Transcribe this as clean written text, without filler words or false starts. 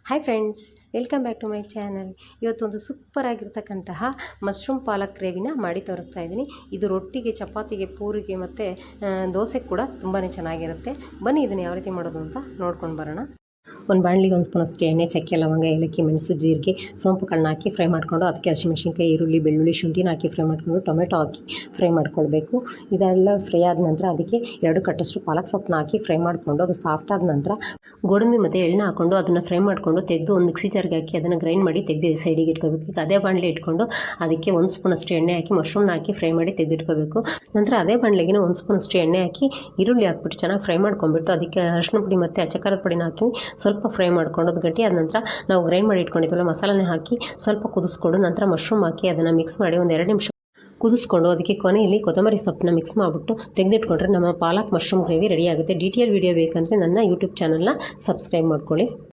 Hi friends, welcome back to my channel. ಇವತ್ತೊಂದು super ಆಗಿರ್ತಕ್ಕಂತಹ mushroom palak ಗ್ರೇವಿನ ಮಾಡಿ ತೋರಿಸ್ತಾ ಇದ್ದೀನಿ. ಇದು ರೊಟ್ಟಿಗೆ, ಚಪಾತಿಗೆ, ಪೂರಿಗೆ ಮತ್ತು ದೋಸೆಗೆ ಕೂಡ ತುಂಬಾ ಚೆನ್ನಾಗಿರುತ್ತೆ. ಬನ್ನಿ ಇದನ್ನು ಯಾವ ರೀತಿ ಮಾಡೋದು ಅಂತ ನೋಡ್ಕೊಂಡು ಬರೋಣ. ಒಂದು ಬಾಣಲಿಗೆ ಒಂದು ಸ್ಪೂನಷ್ಟು ಎಣ್ಣೆ, ಚಕ್ಕೆ, ಲವಂಗ, ಏಲಕ್ಕಿ, ಮೆಣಸು, ಜೀರಿಗೆ, ಸೋಂಪು ಕಾಳನ್ನ ಹಾಕಿ ಫ್ರೈ ಮಾಡ್ಕೊಂಡು ಅದಕ್ಕೆ ಹಸಿಮೆಣಸಿನ್ಕಾಯಿ, ಈರುಳ್ಳಿ, ಬೆಳ್ಳುಳ್ಳಿ, ಶುಂಠಿನ ಹಾಕಿ ಫ್ರೈ ಮಾಡ್ಕೊಂಡು ಟೊಮೆಟೊ ಹಾಕಿ ಫ್ರೈ ಮಾಡ್ಕೊಳ್ಬೇಕು. ಇದೆಲ್ಲ ಫ್ರೈ ಆದ ನಂತರ ಅದಕ್ಕೆ 2 ಕಟ್ಟಷ್ಟು ಪಾಲಕ್ ಸೊಪ್ಪನ್ನ ಹಾಕಿ ಫ್ರೈ ಮಾಡಿಕೊಂಡು ಅದು ಸಾಫ್ಟ್ ಆದ ನಂತರ ಗೋಡಂಬಿ ಮತ್ತು ಎಣ್ಣೆ ಹಾಕ್ಕೊಂಡು ಅದನ್ನು ಫ್ರೈ ಮಾಡಿಕೊಂಡು ತೆಗೆದು ಒಂದು ಮಿಕ್ಸಿ ಜಾರ್ಗೆ ಹಾಕಿ ಅದನ್ನು ಗ್ರೈಂಡ್ ಮಾಡಿ ತೆಗೆದು ಸೈಡಿಗೆ ಇಟ್ಕೋಬೇಕು. ಈಗ ಅದೇ ಬಾಣಲಿ ಇಟ್ಕೊಂಡು ಅದಕ್ಕೆ 1 ಸ್ಪೂನಷ್ಟು ಎಣ್ಣೆ ಹಾಕಿ ಮಶ್ರೂಮ್ನ ಹಾಕಿ ಫ್ರೈ ಮಾಡಿ ತೆಗೆದಿಟ್ಕೋಬೇಕು. ನಂತರ ಅದೇ ಬಾಣಲಿಗೆ 1 ಸ್ಪೂನಷ್ಟು ಎಣ್ಣೆ ಹಾಕಿ ಈರುಳ್ಳಿ ಹಾಕ್ಬಿಟ್ಟು ಚೆನ್ನಾಗಿ ಫ್ರೈ ಮಾಡ್ಕೊಂಡ್ಬಿಟ್ಟು ಅದಕ್ಕೆ ಅರಿಶಿನ ಪುಡಿ ಮತ್ತು ಅಚ್ಚಕಾರದ ಪುಡಿನ ಹಾಕಿ ಸ್ವಲ್ಪ ಫ್ರೈ ಮಾಡ್ಕೊಂಡು ಅದು ಗಟ್ಟಿ ಆದ ನಂತರ ನಾವು ಗ್ರೈಂಡ್ ಮಾಡಿ ಇಟ್ಕೊಂಡಿದ್ವಲ್ಲ ಮಸಾಲೆನೇ ಹಾಕಿ ಸ್ವಲ್ಪ ಕುದಿಸ್ಕೊಂಡು ನಂತರ ಮಶ್ರೂಮ್ ಹಾಕಿ ಅದನ್ನು ಮಿಕ್ಸ್ ಮಾಡಿ ಒಂದು 2 ನಿಮಿಷ ಕುದಿಸ್ಕೊಂಡು ಅದಕ್ಕೆ ಕೊನೆಯಲ್ಲಿ ಕೊತ್ತಂಬರಿ ಸೊಪ್ಪನ್ನ ಮಿಕ್ಸ್ ಮಾಡಿಬಿಟ್ಟು ತೆಗೆದಿಟ್ಕೊಂಡ್ರೆ ನಮ್ಮ ಪಾಲಕ್ ಮಶ್ರೂಮ್ ಗ್ರೇವಿ ರೆಡಿ ಆಗುತ್ತೆ. ಡೀಟೇಲ್ ವಿಡಿಯೋ ಬೇಕಂದರೆ ನನ್ನ ಯೂಟ್ಯೂಬ್ ಚಾನಲ್ನ ಸಬ್ಸ್ಕ್ರೈಬ್ ಮಾಡ್ಕೊಳ್ಳಿ.